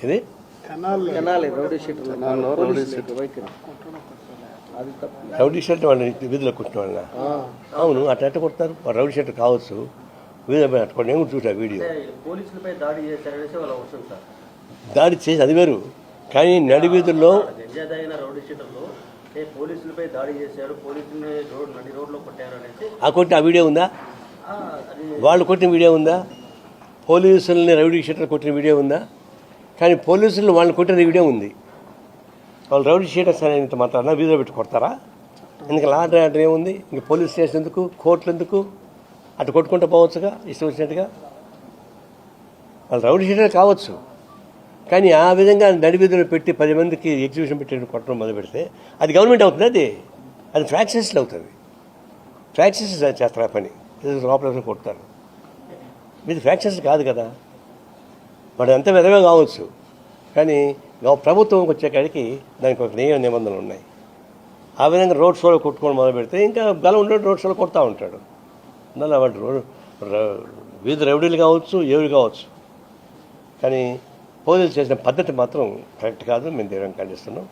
ఇది rowdy shirt వాళ్ళని వీధిలో కుట్టిన వాళ్ళ అవును అట్లా ఎట్ట కొడతారు రౌడీ షర్ట్ కావచ్చు వీధిలో పట్టుకోండి నేను చూసా వీడియో దాడి చేసి అది వేరు కానీ నడి వీధుల్లో పోలీసులపై దాడి చేశారు పోలీసుల్ని నడి రోడ్లో కొట్టారు అనేసి ఆ కొట్టిన ఆ వీడియో ఉందా వాళ్ళు కొట్టిన వీడియో ఉందా పోలీసుల్ని రౌడీ షీటర్లు కొట్టిన వీడియో ఉందా కానీ పోలీసులు వాళ్ళని కొట్టిన వీడియో ఉంది వాళ్ళు రౌడీ షీటర్స్ అనేంత మాత్రాన వీధిలో పెట్టి కొడతారా ఎందుకు లాంటి అంటే ఏముంది ఇంక పోలీస్ స్టేషన్ ఎందుకు కోర్టులు ఎందుకు అటు కొట్టుకుంటూ పోవచ్చుగా ఇష్టం వచ్చినట్టుగా వాళ్ళు రౌడీ షీటర్ కావచ్చు కానీ ఆ విధంగా నడి వీధిలో పెట్టి 10 మందికి ఎగ్జిబిషన్ పెట్టి కొట్టడం మొదలు పెడితే అది గవర్నమెంట్ అవుతుంది అది ఫ్రాక్చర్స్లో అవుతుంది ఫ్రాక్చర్స్ చేస్తారు ఆ పని లోపల కొడతారు మీది ఫ్రాక్చర్స్ కాదు కదా వాడు ఎంత విధంగా కావచ్చు కానీ ప్రభుత్వంకి వచ్చేకాడికి దానికి ఒక నియమ నిబంధనలు ఉన్నాయి ఆ విధంగా రోడ్ షోలో కొట్టుకోవడం మొదలు పెడితే ఇంకా బలం ఉండే రోడ్ షోలో కొడతా ఉంటాడు అందువల్ల వాడు వీధి రౌడీలు కావచ్చు ఎవరు కావచ్చు కానీ పోలీసులు చేసిన పద్ధతి మాత్రం కరెక్ట్ కాదు మేము తీవ్రంగా ఖండిస్తున్నాం